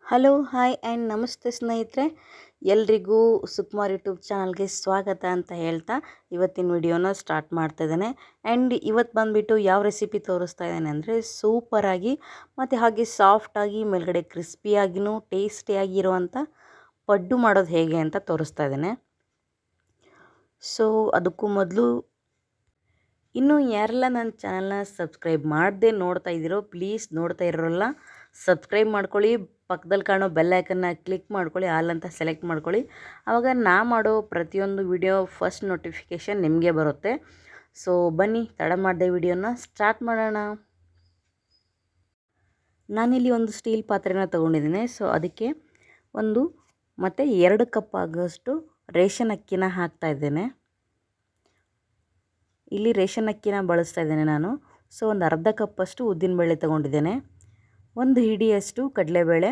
Hello hi and ನಮಸ್ತೆ ಸ್ನೇಹಿತರೆ, ಎಲ್ರಿಗೂ ಸುಕುಮಾರ್ ಯೂಟ್ಯೂಬ್ ಚಾನಲ್ಗೆ ಸ್ವಾಗತ ಅಂತ ಹೇಳ್ತಾ ಇವತ್ತಿನ ವಿಡಿಯೋನ ಸ್ಟಾರ್ಟ್ ಮಾಡ್ತಾಯಿದ್ದೇನೆ. ಆ್ಯಂಡ್ ಇವತ್ತು ಬಂದುಬಿಟ್ಟು ಯಾವ ರೆಸಿಪಿ ತೋರಿಸ್ತಾ ಇದ್ದೇನೆ ಅಂದರೆ ಸೂಪರಾಗಿ ಮತ್ತು ಹಾಗೆ ಸಾಫ್ಟಾಗಿ ಮೇಲ್ಗಡೆ ಕ್ರಿಸ್ಪಿಯಾಗಿಯೂ ಟೇಸ್ಟಿಯಾಗಿರುವಂಥ ಪಡ್ಡು ಮಾಡೋದು ಹೇಗೆ ಅಂತ ತೋರಿಸ್ತಾ ಇದ್ದೇನೆ. ಸೊ ಅದಕ್ಕೂ ಮೊದಲು ಇನ್ನೂ ಯಾರೆಲ್ಲ ನನ್ನ ಚಾನಲ್ನ ಸಬ್ಸ್ಕ್ರೈಬ್ ಮಾಡದೆ ನೋಡ್ತಾ ಇದ್ದೀರೋ ಪ್ಲೀಸ್ ನೋಡ್ತಾ ಇರೋಲ್ಲ ಸಬ್ಸ್ಕ್ರೈಬ್ ಮಾಡ್ಕೊಳ್ಳಿ, ಪಕ್ಕದಲ್ಲಿ ಕಾಣೋ ಬೆಲ್ ಐಕನ್ನ ಕ್ಲಿಕ್ ಮಾಡ್ಕೊಳ್ಳಿ, ಆಲ್ ಅಂತ ಸೆಲೆಕ್ಟ್ ಮಾಡ್ಕೊಳ್ಳಿ. ಆವಾಗ ನಾ ಮಾಡೋ ಪ್ರತಿಯೊಂದು ವಿಡಿಯೋ ಫಸ್ಟ್ ನೋಟಿಫಿಕೇಷನ್ ನಿಮಗೆ ಬರುತ್ತೆ. ಸೊ ಬನ್ನಿ ತಡ ಮಾಡದೆ ವಿಡಿಯೋನ ಸ್ಟಾರ್ಟ್ ಮಾಡೋಣ. ನಾನಿಲ್ಲಿ ಒಂದು ಸ್ಟೀಲ್ ಪಾತ್ರೆನ ತೊಗೊಂಡಿದ್ದೀನಿ. ಸೊ ಅದಕ್ಕೆ ಒಂದು ಮತ್ತು 2 ಕಪ್ ಆಗೋಷ್ಟು ರೇಷನ್ ಅಕ್ಕಿನ ಹಾಕ್ತಾ ಇದ್ದೇನೆ. ಇಲ್ಲಿ ರೇಷನ್ ಅಕ್ಕಿನ ಬಳಸ್ತಾ ಇದ್ದೇನೆ ನಾನು. ಸೊ ಒಂದು ಅರ್ಧ ಕಪ್ಪಷ್ಟು ಉದ್ದಿನಬೇಳೆ ತೊಗೊಂಡಿದ್ದೇನೆ, 1 ಹಿಡಿಯಷ್ಟು ಕಡಲೆಬೇಳೆ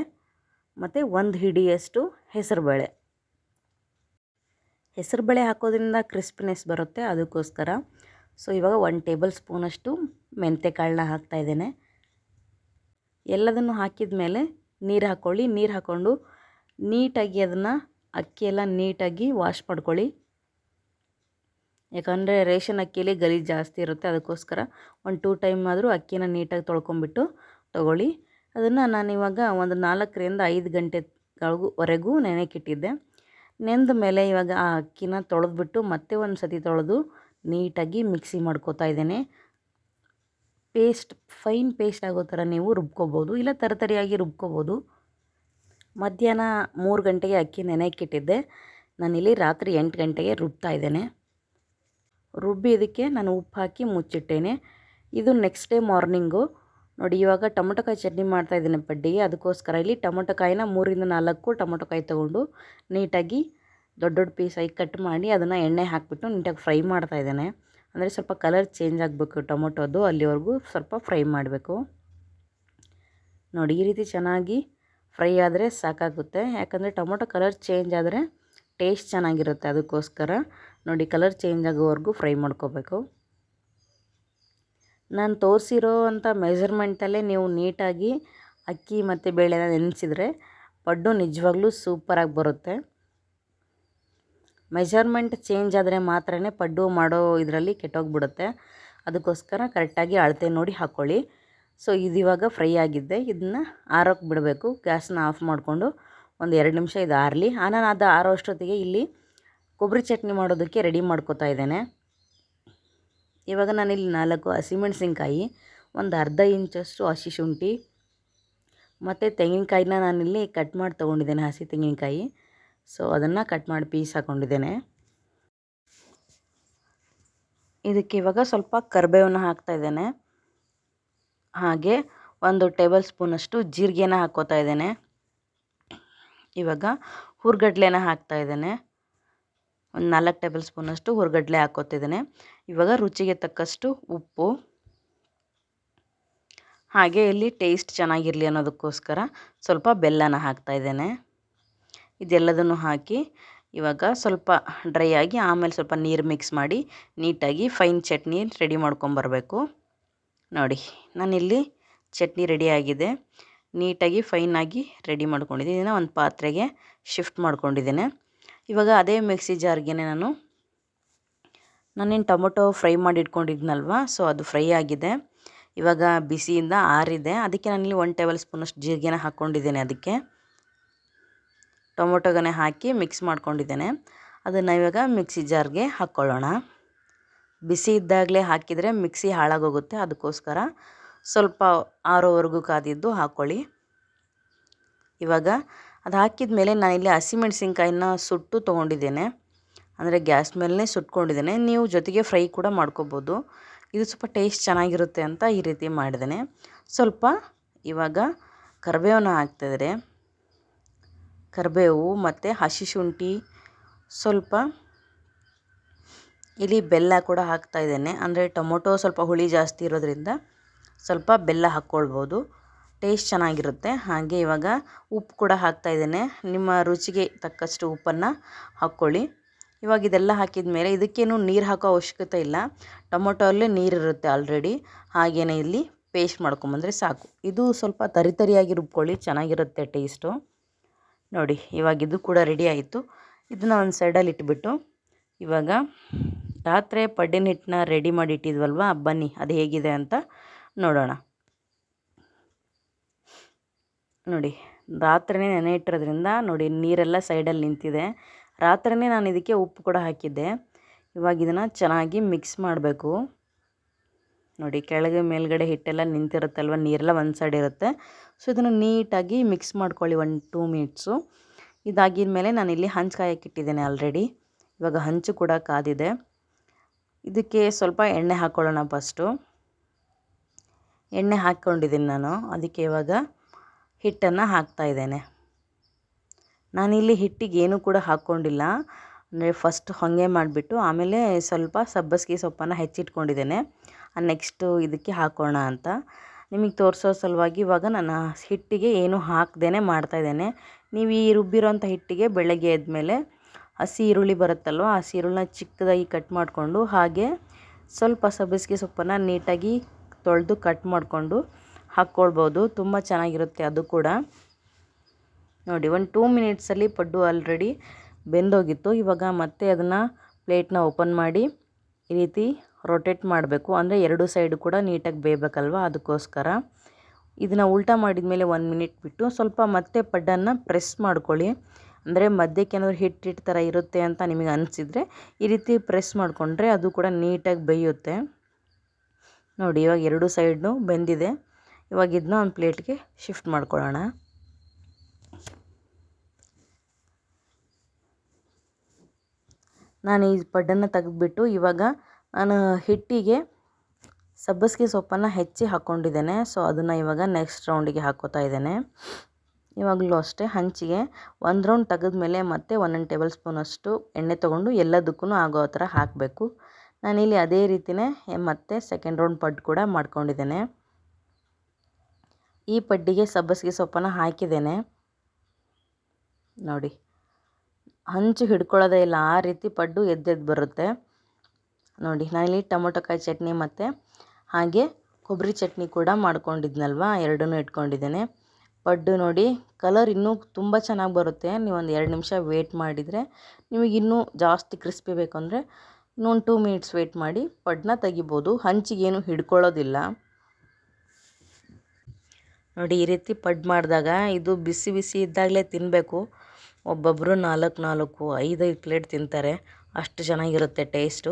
ಮತ್ತು 1 ಹಿಡಿಯಷ್ಟು ಹೆಸರುಬೇಳೆ. ಹೆಸರುಬೇಳೆ ಹಾಕೋದ್ರಿಂದ ಕ್ರಿಸ್ಪಿನೆಸ್ ಬರುತ್ತೆ, ಅದಕ್ಕೋಸ್ಕರ. ಸೊ ಇವಾಗ 1 ಟೇಬಲ್ ಸ್ಪೂನಷ್ಟು ಮೆಂತ್ಯಕಾಳನ್ನ ಹಾಕ್ತಾಯಿದ್ದೇನೆ. ಎಲ್ಲದನ್ನು ಹಾಕಿದ ಮೇಲೆ ನೀರು ಹಾಕ್ಕೊಳ್ಳಿ. ನೀರು ಹಾಕ್ಕೊಂಡು ನೀಟಾಗಿ ಅದನ್ನು ಅಕ್ಕಿ ಎಲ್ಲ ನೀಟಾಗಿ ವಾಶ್ ಮಾಡ್ಕೊಳ್ಳಿ. ಯಾಕಂದರೆ ರೇಷನ್ ಅಕ್ಕಿಯಲ್ಲಿ ಗಲೀಜು ಜಾಸ್ತಿ ಇರುತ್ತೆ, ಅದಕ್ಕೋಸ್ಕರ 1-2 ಟೈಮ್ ಆದರೂ ಅಕ್ಕಿನ ನೀಟಾಗಿ ತೊಳ್ಕೊಂಬಿಟ್ಟು ತೊಗೊಳ್ಳಿ. ಅದನ್ನು ನಾನಿವಾಗ ಒಂದು 4ರಿಂದ 5 ಗಂಟೆವರೆಗೂ ನೆನೆಕ್ಕಿಟ್ಟಿದ್ದೆ. ನೆಂದ ಮೇಲೆ ಇವಾಗ ಆ ಅಕ್ಕಿನ ತೊಳೆದ್ಬಿಟ್ಟು ಮತ್ತೆ ಒಂದು ಸತಿ ತೊಳೆದು ನೀಟಾಗಿ ಮಿಕ್ಸಿ ಮಾಡ್ಕೋತಾ ಇದ್ದೇನೆ. ಫೈನ್ ಪೇಸ್ಟ್ ಆಗೋ ಥರ ನೀವು ರುಬ್ಕೋಬೋದು, ಇಲ್ಲ ತರಿಯಾಗಿ ರುಬ್ಕೋಬೋದು. ಮಧ್ಯಾಹ್ನ 3 ಗಂಟೆಗೆ ಅಕ್ಕಿ ನೆನೆಕ್ಕಿಟ್ಟಿದ್ದೆ, ನಾನಿಲ್ಲಿ ರಾತ್ರಿ 8 ಗಂಟೆಗೆ ರುಬ್ತಾ ಇದ್ದೇನೆ. ರುಬ್ಬಿ ಇದಕ್ಕೆ ನಾನು ಉಪ್ಪು ಹಾಕಿ ಮುಚ್ಚಿಟ್ಟೇನೆ. ಇದು ನೆಕ್ಸ್ಟ್ ಡೇ ಮಾರ್ನಿಂಗು. ನೋಡಿ ಇವಾಗ ಟೊಮೊಟೊಕಾಯಿ ಚಟ್ನಿ ಮಾಡ್ತಾಯಿದ್ದೇನೆ ಪಡ್ಡಿಗೆ, ಅದಕ್ಕೋಸ್ಕರ ಇಲ್ಲಿ ಟೊಮೊಟೊಕಾಯಿನ 3-4 ಟೊಮೊಟೊಕಾಯಿ ತೊಗೊಂಡು ನೀಟಾಗಿ ದೊಡ್ಡ ದೊಡ್ಡ ಪೀಸಾಗಿ ಕಟ್ ಮಾಡಿ ಅದನ್ನು ಎಣ್ಣೆ ಹಾಕಿಬಿಟ್ಟು ನೀಟಾಗಿ ಫ್ರೈ ಮಾಡ್ತಾಯಿದ್ದೇನೆ. ಅಂದರೆ ಸ್ವಲ್ಪ ಕಲರ್ ಚೇಂಜ್ ಆಗಬೇಕು ಟೊಮೊಟೊದು, ಅಲ್ಲಿವರೆಗೂ ಸ್ವಲ್ಪ ಫ್ರೈ ಮಾಡಬೇಕು. ನೋಡಿ ಈ ರೀತಿ ಚೆನ್ನಾಗಿ ಫ್ರೈ ಆದರೆ ಸಾಕಾಗುತ್ತೆ, ಯಾಕಂದರೆ ಟೊಮೊಟೊ ಕಲರ್ ಚೇಂಜ್ ಆದರೆ ಟೇಸ್ಟ್ ಚೆನ್ನಾಗಿರುತ್ತೆ, ಅದಕ್ಕೋಸ್ಕರ ನೋಡಿ ಕಲರ್ ಚೇಂಜ್ ಆಗೋವರೆಗೂ ಫ್ರೈ ಮಾಡ್ಕೋಬೇಕು. ನಾನು ತೋರಿಸಿರೋ ಅಂಥ ಮೆಜರ್ಮೆಂಟಲ್ಲೇ ನೀವು ನೀಟಾಗಿ ಅಕ್ಕಿ ಮತ್ತು ಬೇಳೆನ ನೆನೆಸಿದರೆ ಪಡ್ಡು ನಿಜವಾಗ್ಲೂ ಸೂಪರಾಗಿ ಬರುತ್ತೆ. ಮೆಜರ್ಮೆಂಟ್ ಚೇಂಜ್ ಆದರೆ ಮಾತ್ರನೇ ಪಡ್ಡು ಮಾಡೋ ಇದರಲ್ಲಿ ಕೆಟ್ಟೋಗ್ಬಿಡುತ್ತೆ, ಅದಕ್ಕೋಸ್ಕರ ಕರೆಕ್ಟಾಗಿ ಅಳತೆ ನೋಡಿ ಹಾಕ್ಕೊಳ್ಳಿ. ಸೊ ಇದು ಇವಾಗ ಫ್ರೈ ಆಗಿದ್ದೆ, ಇದನ್ನು ಆರೋಕ್ಕೆ ಬಿಡಬೇಕು. ಗ್ಯಾಸನ್ನ ಆಫ್ ಮಾಡಿಕೊಂಡು ಒಂದು 2 ನಿಮಿಷ ಇದು ಆರಲಿ. ನಾನು ಅದು ಆರೋ ಅಷ್ಟೊತ್ತಿಗೆ ಇಲ್ಲಿ ಕೊಬ್ಬರಿ ಚಟ್ನಿ ಮಾಡೋದಕ್ಕೆ ರೆಡಿ ಮಾಡ್ಕೋತಾ ಇದ್ದೇನೆ. ಇವಾಗ ನಾನಿಲ್ಲಿ 4 ಹಸಿಮೆಣಸಿನ್ಕಾಯಿ, ಒಂದು ಅರ್ಧ ಇಂಚಷ್ಟು ಹಸಿ ಶುಂಠಿ ಮತ್ತು ತೆಂಗಿನಕಾಯಿನ ನಾನಿಲ್ಲಿ ಕಟ್ ಮಾಡಿ ತೊಗೊಂಡಿದ್ದೇನೆ, ಹಸಿ ತೆಂಗಿನಕಾಯಿ. ಸೊ ಅದನ್ನು ಕಟ್ ಮಾಡಿ ಪೀಸ್ ಹಾಕ್ಕೊಂಡಿದ್ದೇನೆ. ಇದಕ್ಕೆ ಇವಾಗ ಸ್ವಲ್ಪ ಕರಿಬೇವನ್ನ ಹಾಕ್ತಾಯಿದ್ದೇನೆ, ಹಾಗೆ 1 ಟೇಬಲ್ ಸ್ಪೂನಷ್ಟು ಜೀರಿಗೆನ ಹಾಕ್ಕೋತಾ ಇದ್ದೇನೆ. ಇವಾಗ ಹುರ್ಗಡ್ಲೆನ ಹಾಕ್ತಾಯಿದ್ದೇನೆ, ಒಂದು 4 ಟೇಬಲ್ ಸ್ಪೂನಷ್ಟು ಹುರ್ಗಡ್ಲೆ ಹಾಕ್ಕೋತಿದ್ದೇನೆ. ಇವಾಗ ರುಚಿಗೆ ತಕ್ಕಷ್ಟು ಉಪ್ಪು, ಹಾಗೆ ಇಲ್ಲಿ ಟೇಸ್ಟ್ ಚೆನ್ನಾಗಿರಲಿ ಅನ್ನೋದಕ್ಕೋಸ್ಕರ ಸ್ವಲ್ಪ ಬೆಲ್ಲನ ಹಾಕ್ತಾಯಿದ್ದೇನೆ. ಇದೆಲ್ಲದನ್ನು ಹಾಕಿ ಇವಾಗ ಸ್ವಲ್ಪ ಡ್ರೈ ಆಗಿ ಆಮೇಲೆ ಸ್ವಲ್ಪ ನೀರು ಮಿಕ್ಸ್ ಮಾಡಿ ನೀಟಾಗಿ ಫೈನ್ ಚಟ್ನಿ ರೆಡಿ ಮಾಡ್ಕೊಂಬರ್ಬೇಕು. ನೋಡಿ ನಾನಿಲ್ಲಿ ಚಟ್ನಿ ರೆಡಿ ಆಗಿದೆ, ನೀಟಾಗಿ ಫೈನಾಗಿ ರೆಡಿ ಮಾಡ್ಕೊಂಡಿದ್ದೀನಿ. ಇದನ್ನು ಒಂದು ಪಾತ್ರೆಗೆ ಶಿಫ್ಟ್ ಮಾಡ್ಕೊಂಡಿದ್ದೇನೆ. ಇವಾಗ ಅದೇ ಮಿಕ್ಸಿ ಜಾರ್ಗೆ ನಾನೇನು ಟೊಮೊಟೊ ಫ್ರೈ ಮಾಡಿ ಇಟ್ಕೊಂಡಿದ್ನಲ್ವ, ಸೊ ಅದು ಫ್ರೈ ಆಗಿದೆ, ಇವಾಗ ಬಿಸಿಯಿಂದ ಆರಿದೆ. ಅದಕ್ಕೆ ನಾನಿಲ್ಲಿ 1 ಟೇಬಲ್ ಸ್ಪೂನಷ್ಟು ಜೀರಿಗೆನ ಹಾಕ್ಕೊಂಡಿದ್ದೇನೆ. ಅದಕ್ಕೆ ಟೊಮೊಟೊಗನೆ ಹಾಕಿ ಮಿಕ್ಸ್ ಮಾಡ್ಕೊಂಡಿದ್ದೇನೆ. ಅದನ್ನು ಇವಾಗ ಮಿಕ್ಸಿ ಜಾರ್ಗೆ ಹಾಕ್ಕೊಳ್ಳೋಣ. ಬಿಸಿ ಇದ್ದಾಗಲೇ ಹಾಕಿದರೆ ಮಿಕ್ಸಿ ಹಾಳಾಗೋಗುತ್ತೆ, ಅದಕ್ಕೋಸ್ಕರ ಸ್ವಲ್ಪ ಆರೋವರೆಗೂ ಕಾದಿದ್ದು ಹಾಕ್ಕೊಳ್ಳಿ. ಇವಾಗ ಅದು ಹಾಕಿದ ಮೇಲೆ ನಾನಿಲ್ಲಿ ಹಸಿಮೆಣಸಿನ್ಕಾಯಿನ ಸುಟ್ಟು ತೊಗೊಂಡಿದ್ದೇನೆ, ಅಂದರೆ ಗ್ಯಾಸ್ ಮೇಲೇ ಸುಟ್ಕೊಂಡಿದ್ದೇನೆ. ನೀವು ಜೊತೆಗೆ ಫ್ರೈ ಕೂಡ ಮಾಡ್ಕೋಬೋದು, ಇದು ಸ್ವಲ್ಪ ಟೇಸ್ಟ್ ಚೆನ್ನಾಗಿರುತ್ತೆ ಅಂತ ಈ ರೀತಿ ಮಾಡಿದ್ದೇನೆ. ಸ್ವಲ್ಪ ಇವಾಗ ಕರಿಬೇವನ್ನ ಹಾಕ್ತಿದ್ರೆ, ಕರಿಬೇವು ಮತ್ತು ಹಸಿ ಶುಂಠಿ, ಸ್ವಲ್ಪ ಇಲ್ಲಿ ಬೆಲ್ಲ ಕೂಡ ಹಾಕ್ತಾಯಿದ್ದೇನೆ. ಅಂದರೆ ಟೊಮೊಟೊ ಸ್ವಲ್ಪ ಹುಳಿ ಜಾಸ್ತಿ ಇರೋದ್ರಿಂದ ಸ್ವಲ್ಪ ಬೆಲ್ಲ ಹಾಕ್ಕೊಳ್ಬೋದು, ಟೇಸ್ಟ್ ಚೆನ್ನಾಗಿರುತ್ತೆ. ಹಾಗೆ ಇವಾಗ ಉಪ್ಪು ಕೂಡ ಹಾಕ್ತಾಯಿದ್ದೇನೆ, ನಿಮ್ಮ ರುಚಿಗೆ ತಕ್ಕಷ್ಟು ಉಪ್ಪನ್ನು ಹಾಕ್ಕೊಳ್ಳಿ. ಇವಾಗ ಇದೆಲ್ಲ ಹಾಕಿದ ಮೇಲೆ ಇದಕ್ಕೇನು ನೀರು ಹಾಕೋ ಅವಶ್ಯಕತೆ ಇಲ್ಲ, ಟೊಮೊಟೊ ಅಲ್ಲೇ ನೀರಿರುತ್ತೆ ಆಲ್ರೆಡಿ. ಹಾಗೆಯೇ ಇಲ್ಲಿ ಪೇಸ್ಟ್ ಮಾಡ್ಕೊಂಬಂದರೆ ಸಾಕು. ಇದು ಸ್ವಲ್ಪ ತರಿಯಾಗಿ ರುಬ್ಕೊಳ್ಳಿ, ಚೆನ್ನಾಗಿರುತ್ತೆ ಟೇಸ್ಟು. ನೋಡಿ ಇವಾಗ ಇದು ಕೂಡ ರೆಡಿ ಆಯಿತು. ಇದನ್ನು ಒಂದು ಸೈಡಲ್ಲಿ ಇಟ್ಬಿಟ್ಟು ಇವಾಗ ರಾತ್ರಿ ಪಡ್ಡಿನ ಹಿಟ್ಟನ್ನ ರೆಡಿ ಮಾಡಿ ಇಟ್ಟಿದ್ವಲ್ವ, ಬನ್ನಿ ಅದು ಹೇಗಿದೆ ಅಂತ ನೋಡೋಣ. ನೋಡಿ ರಾತ್ರಿನೇ ನೆನೆ ಇಟ್ಟಿರೋದ್ರಿಂದ ನೋಡಿ ನೀರೆಲ್ಲ ಸೈಡಲ್ಲಿ ನಿಂತಿದೆ. ರಾತ್ರಿನೇ ನಾನು ಇದಕ್ಕೆ ಉಪ್ಪು ಕೂಡ ಹಾಕಿದ್ದೆ. ಇವಾಗ ಇದನ್ನು ಚೆನ್ನಾಗಿ ಮಿಕ್ಸ್ ಮಾಡಬೇಕು. ನೋಡಿ ಕೆಳಗೆ ಮೇಲ್ಗಡೆ ಹಿಟ್ಟೆಲ್ಲ ನಿಂತಿರುತ್ತಲ್ವ, ನೀರೆಲ್ಲ ಒಂದು ಸೈಡ್ ಇರುತ್ತೆ. ಸೊ ಇದನ್ನು ನೀಟಾಗಿ ಮಿಕ್ಸ್ ಮಾಡ್ಕೊಳ್ಳಿ 1-2 ಮಿನಿಟ್ಸು. ಇದಾಗಿದ ಮೇಲೆ ನಾನಿಲ್ಲಿ ಹಂಚು ಕಾಯಕ್ಕೆ ಇಟ್ಟಿದ್ದೇನೆ ಆಲ್ರೆಡಿ. ಇವಾಗ ಹಂಚು ಕೂಡ ಕಾದಿದೆ. ಇದಕ್ಕೆ ಸ್ವಲ್ಪ ಎಣ್ಣೆ ಹಾಕ್ಕೊಳ್ಳೋಣ. ಫಸ್ಟು ಎಣ್ಣೆ ಹಾಕ್ಕೊಂಡಿದ್ದೀನಿ ನಾನು. ಅದಕ್ಕೆ ಇವಾಗ ಹಿಟ್ಟನ್ನು ಹಾಕ್ತಾಯಿದ್ದೇನೆ. ನಾನಿಲ್ಲಿ ಹಿಟ್ಟಿಗೆ ಏನೂ ಕೂಡ ಹಾಕ್ಕೊಂಡಿಲ್ಲ. ಅಂದರೆ ಫಸ್ಟ್ ಹಾಗೆ ಮಾಡಿಬಿಟ್ಟು ಆಮೇಲೆ ಸ್ವಲ್ಪ ಸಬ್ಬಸಿಗೆ ಸೊಪ್ಪನ್ನು ಹೆಚ್ಚಿಟ್ಕೊಂಡಿದ್ದೇನೆ. ನೆಕ್ಸ್ಟು ಇದಕ್ಕೆ ಹಾಕೋಣ ಅಂತ ನಿಮಗೆ ತೋರಿಸೋ ಸಲುವಾಗಿ ಇವಾಗ ನಾನು ಹಿಟ್ಟಿಗೆ ಏನೂ ಹಾಕ್ದೇ ಮಾಡ್ತಾಯಿದ್ದೇನೆ. ನೀವು ಈ ರುಬ್ಬಿರೋಂಥ ಹಿಟ್ಟಿಗೆ ಬೆಳಗ್ಗೆ ಎದ್ಮೇಲೆ ಹಸಿ ಈರುಳ್ಳಿ ಬರುತ್ತಲ್ವ, ಹಸಿ ಈರುಳ್ಳಿನ ಚಿಕ್ಕದಾಗಿ ಕಟ್ ಮಾಡಿಕೊಂಡು ಹಾಗೆ ಸ್ವಲ್ಪ ಸಬ್ಬಸಿಗೆ ಸೊಪ್ಪನ್ನು ನೀಟಾಗಿ ತೊಳೆದು ಕಟ್ ಮಾಡಿಕೊಂಡು ಹಾಕ್ಕೊಳ್ಬೋದು. ತುಂಬ ಚೆನ್ನಾಗಿರುತ್ತೆ ಅದು ಕೂಡ. ನೋಡಿ 1-2 ಮಿನಿಟ್ಸಲ್ಲಿ ಪಡ್ಡು ಆಲ್ರೆಡಿ ಬೆಂದೋಗಿತ್ತು. ಇವಾಗ ಮತ್ತೆ ಅದನ್ನು ಪ್ಲೇಟ್ನ ಓಪನ್ ಮಾಡಿ ಈ ರೀತಿ ರೊಟೇಟ್ ಮಾಡಬೇಕು. ಅಂದರೆ 2 ಸೈಡು ಕೂಡ ನೀಟಾಗಿ ಬೇಯಬೇಕಲ್ವ, ಅದಕ್ಕೋಸ್ಕರ. ಇದನ್ನು ಉಲ್ಟಾ ಮಾಡಿದ ಮೇಲೆ 1 ಮಿನಿಟ್ ಬಿಟ್ಟು ಸ್ವಲ್ಪ ಮತ್ತೆ ಪಡ್ಡನ್ನು ಪ್ರೆಸ್ ಮಾಡ್ಕೊಳ್ಳಿ. ಅಂದರೆ ಮಧ್ಯಕ್ಕೆ ಏನಾದರೂ ಹಿಟ್ಟು ಥರ ಇರುತ್ತೆ ಅಂತ ನಿಮಗೆ ಅನಿಸಿದರೆ ಈ ರೀತಿ ಪ್ರೆಸ್ ಮಾಡಿಕೊಂಡ್ರೆ ಅದು ಕೂಡ ನೀಟಾಗಿ ಬೇಯುತ್ತೆ. ನೋಡಿ ಇವಾಗ 2 ಸೈಡ್ನು ಬೆಂದಿದೆ. ಇವಾಗ ಇದನ್ನ ಒಂದು ಪ್ಲೇಟ್ಗೆ ಶಿಫ್ಟ್ ಮಾಡ್ಕೊಳ್ಳೋಣ. ನಾನು ಈ ಪಡ್ಡನ್ನು ತೆಗೆದುಬಿಟ್ಟು ಇವಾಗ ನಾನು ಹಿಟ್ಟಿಗೆ ಸಬ್ಬಸಿಗೆ ಸೊಪ್ಪನ್ನು ಹೆಚ್ಚಿ ಹಾಕ್ಕೊಂಡಿದ್ದೇನೆ. ಸೊ ಅದನ್ನು ಇವಾಗ ನೆಕ್ಸ್ಟ್ ರೌಂಡಿಗೆ ಹಾಕ್ಕೋತಾ ಇದ್ದೇನೆ. ಇವಾಗಲೂ ಅಷ್ಟೇ ಹಂಚಿಗೆ 1 ರೌಂಡ್ ತೆಗೆದ್ಮೇಲೆ ಮತ್ತೆ 1 ಟೇಬಲ್ ಸ್ಪೂನಷ್ಟು ಎಣ್ಣೆ ತೊಗೊಂಡು ಎಲ್ಲದಕ್ಕೂ ಆಗೋ ಥರ ಹಾಕಬೇಕು. ನಾನಿಲ್ಲಿ ಅದೇ ರೀತಿಯೇ ಮತ್ತೆ ಸೆಕೆಂಡ್ ರೌಂಡ್ ಪಡ್ಡು ಕೂಡ ಮಾಡ್ಕೊಂಡಿದ್ದೇನೆ. ಈ ಪಡ್ಡಿಗೆ ಸಬ್ಬಸಿಗೆ ಸೊಪ್ಪನ್ನು ಹಾಕಿದ್ದೇನೆ. ನೋಡಿ ಹಂಚು ಹಿಡ್ಕೊಳ್ಳೋದೇ ಇಲ್ಲ, ಆ ರೀತಿ ಪಡ್ಡು ಎದ್ದೆದ್ದು ಬರುತ್ತೆ. ನೋಡಿ ನಾನಿಲ್ಲಿ ಟೊಮೊಟೊಕಾಯಿ ಚಟ್ನಿ ಮತ್ತು ಹಾಗೆ ಕೊಬ್ಬರಿ ಚಟ್ನಿ ಕೂಡ ಮಾಡ್ಕೊಂಡಿದ್ನಲ್ವ, ಎರಡನ್ನೂ ಇಟ್ಕೊಂಡಿದ್ದೇನೆ. ಪಡ್ಡು ನೋಡಿ ಕಲರ್ ಇನ್ನೂ ತುಂಬ ಚೆನ್ನಾಗಿ ಬರುತ್ತೆ. ನೀವು ಒಂದು 2 ನಿಮಿಷ ವೇಟ್ ಮಾಡಿದರೆ, ನಿಮಗೆ ಇನ್ನೂ ಜಾಸ್ತಿ ಕ್ರಿಸ್ಪಿ ಬೇಕು ಅಂದರೆ ಇನ್ನೊಂದು 2 ಮಿನಿಟ್ಸ್ ವೇಟ್ ಮಾಡಿ ಪಡ್ಡನ್ನ ತೆಗಿಬೋದು. ಹಂಚಿಗೇನು ಹಿಡ್ಕೊಳ್ಳೋದಿಲ್ಲ. ನೋಡಿ ಈ ರೀತಿ ಪಡ್ಡು ಮಾಡಿದಾಗ ಇದು ಬಿಸಿ ಬಿಸಿ ಇದ್ದಾಗಲೇ ತಿನ್ನಬೇಕು. ಒಬ್ಬೊಬ್ಬರು 4-5 ಪ್ಲೇಟ್ ತಿಂತಾರೆ, ಅಷ್ಟು ಚೆನ್ನಾಗಿರುತ್ತೆ ಟೇಸ್ಟು.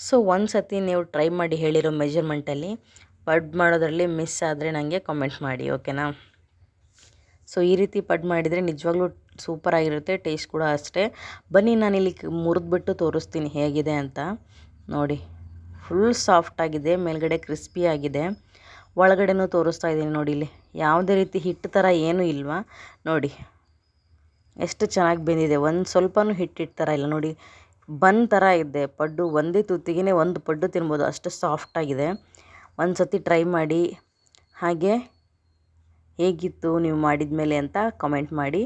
ಸೊ ಒಂದು ಸತಿ ನೀವು ಟ್ರೈ ಮಾಡಿ ಹೇಳಿರೋ ಮೆಜರ್ಮೆಂಟಲ್ಲಿ ಪಡ್ಡು ಮಾಡೋದ್ರಲ್ಲಿ ಮಿಸ್ ಆದರೆ ನನಗೆ ಕಾಮೆಂಟ್ ಮಾಡಿ, ಓಕೆನಾ. ಸೊ ಈ ರೀತಿ ಪಡ್ಡು ಮಾಡಿದರೆ ನಿಜವಾಗ್ಲೂ ಸೂಪರಾಗಿರುತ್ತೆ, ಟೇಸ್ಟ್ ಕೂಡ ಅಷ್ಟೇ. ಬನ್ನಿ ನಾನಿಲ್ಲಿ ಮುರಿದ್ಬಿಟ್ಟು ತೋರಿಸ್ತೀನಿ ಹೇಗಿದೆ ಅಂತ. ನೋಡಿ ಫುಲ್ ಸಾಫ್ಟಾಗಿದೆ, ಮೇಲ್ಗಡೆ ಕ್ರಿಸ್ಪಿ ಆಗಿದೆ, ಒಳಗಡೆನೂ ತೋರಿಸ್ತಾ ಇದ್ದೀನಿ. ನೋಡಿ ಇಲ್ಲಿ ಯಾವುದೇ ರೀತಿ ಹಿಟ್ಟು ಥರ ಏನೂ ಇಲ್ವಾ, ನೋಡಿ ಎಷ್ಟು ಚೆನ್ನಾಗಿ ಬೆಂದಿದೆ. ಒಂದು ಸ್ವಲ್ಪನೂ ಹಿಟ್ಟು ಥರ ಇಲ್ಲ. ನೋಡಿ ಬನ್ ಥರ ಇದೆ ಪಡ್ಡು. ಒಂದೇ ತುತ್ತಿಗೆ ಒಂದು ಪಡ್ಡು ತಿನ್ಬೋದು, ಅಷ್ಟು ಸಾಫ್ಟಾಗಿದೆ. ಒಂದು ಸತಿ ಟ್ರೈ ಮಾಡಿ. ಹಾಗೆ ಹೇಗಿತ್ತು ನೀವು ಮಾಡಿದ ಮೇಲೆ ಅಂತ ಕಮೆಂಟ್ ಮಾಡಿ.